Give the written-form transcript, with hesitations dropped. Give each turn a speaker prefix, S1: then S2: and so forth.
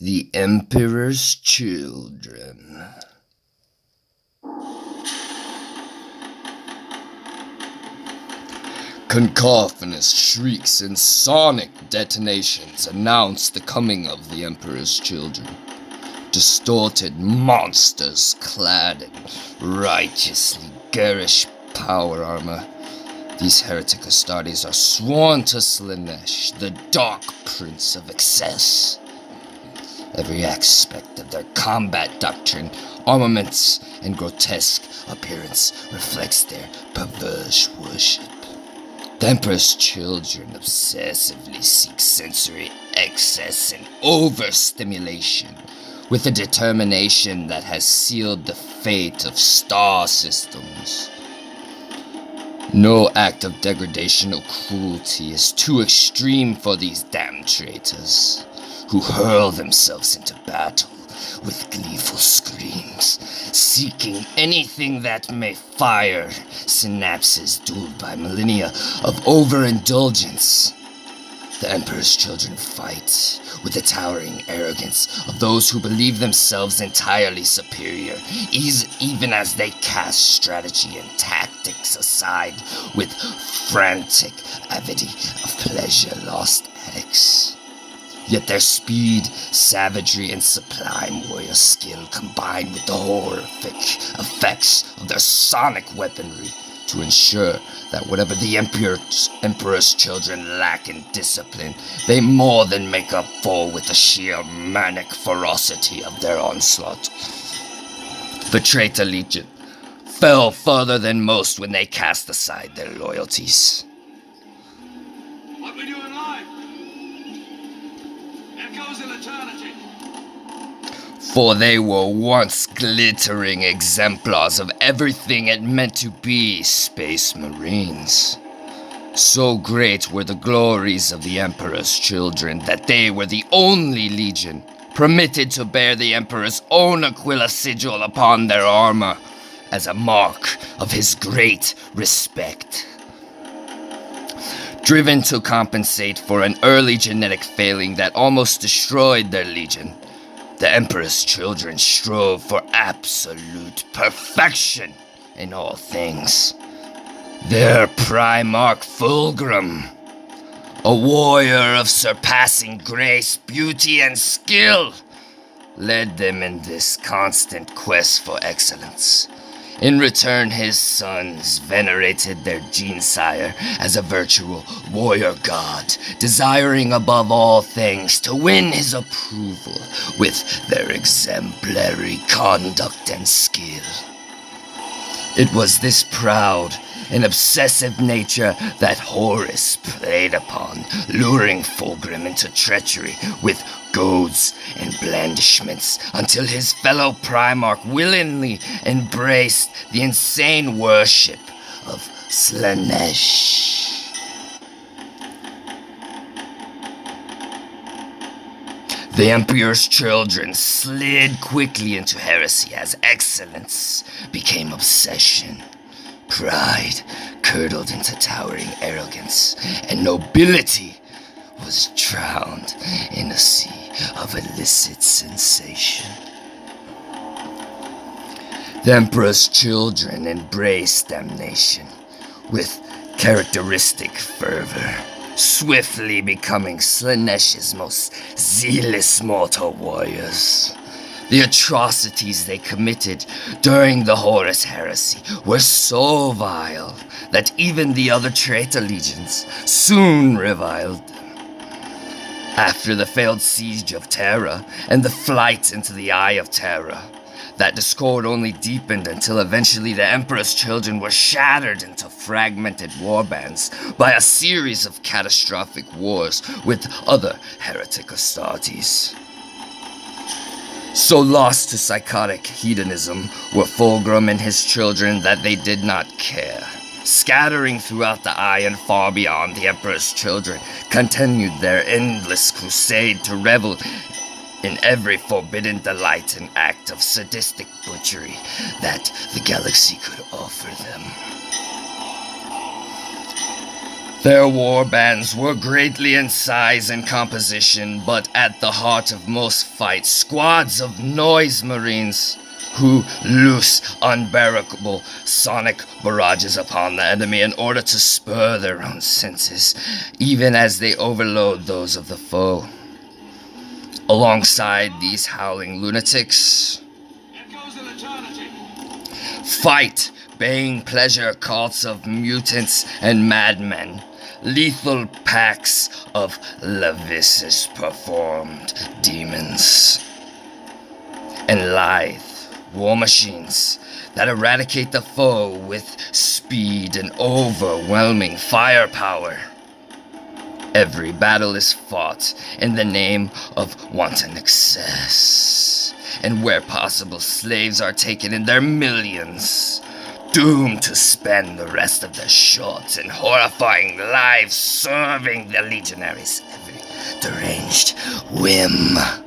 S1: The Emperor's Children. Cacophonous shrieks and sonic detonations announce the coming of the Emperor's children. Distorted monsters clad in righteously garish power armor. These heretic Astartes are sworn to Slanesh, the Dark Prince of Excess. Every aspect of their combat doctrine, armaments, and grotesque appearance reflects their perverse worship. The Emperor's children obsessively seek sensory excess and overstimulation, with a determination that has sealed the fate of star systems. No act of degradation or cruelty is too extreme for these damned traitors, who hurl themselves into battle with gleeful screams, seeking anything that may fire synapses dulled by millennia of overindulgence. The Emperor's children fight with the towering arrogance of those who believe themselves entirely superior, even as they cast strategy and tactics aside with frantic avidity of pleasure-lost addicts. Yet their speed, savagery, and sublime warrior skill combine with the horrific effects of their sonic weaponry to ensure that whatever the Emperor's children lack in discipline, they more than make up for with the sheer manic ferocity of their onslaught. The traitor legion fell further than most when they cast aside their loyalties.
S2: What we doing live? Echoes in eternity.
S1: For they were once glittering exemplars of everything it meant to be Space Marines. So great were the glories of the Emperor's children that they were the only legion permitted to bear the Emperor's own Aquila sigil upon their armor as a mark of his great respect. Driven to compensate for an early genetic failing that almost destroyed their legion, the Emperor's children strove for absolute perfection in all things. Their Primarch Fulgrim, a warrior of surpassing grace, beauty, and skill, led them in this constant quest for excellence. In return, his sons venerated their gene-sire as a virtual warrior god, desiring above all things to win his approval with their exemplary conduct and skill. It was this proud and obsessive nature that Horus played upon, luring Fulgrim into treachery with goads and blandishments until his fellow Primarch willingly embraced the insane worship of Slanesh. The Emperor's children slid quickly into heresy as excellence became obsession. Pride curdled into towering arrogance, and nobility was drowned in a sea of illicit sensation. The Emperor's children embraced damnation with characteristic fervor, swiftly becoming Slanesh's most zealous mortal warriors. The atrocities they committed during the Horus heresy were so vile that even the other traitor legions soon reviled them. After the failed siege of Terra and the flight into the Eye of Terra, that discord only deepened until eventually the Emperor's children were shattered into fragmented warbands by a series of catastrophic wars with other heretic Astartes. So lost to psychotic hedonism were Fulgrim and his children that they did not care. Scattering throughout the Eye and far beyond, the Emperor's children continued their endless crusade to revel in every forbidden delight and act of sadistic butchery that the galaxy could offer them. Their war bands were greatly in size and composition, but at the heart of most fights, squads of noise marines who loose unbearable sonic barrages upon the enemy in order to spur their own senses, even as they overload those of the foe. Alongside these howling lunatics,
S2: It goes in eternity.
S1: fight baying pleasure cults of mutants and madmen, lethal packs of Levisis performed demons, and lithe war machines that eradicate the foe with speed and overwhelming firepower. Every battle is fought in the name of wanton excess, and where possible, slaves are taken in their millions, doomed to spend the rest of their short and horrifying lives serving the legionaries' every deranged whim.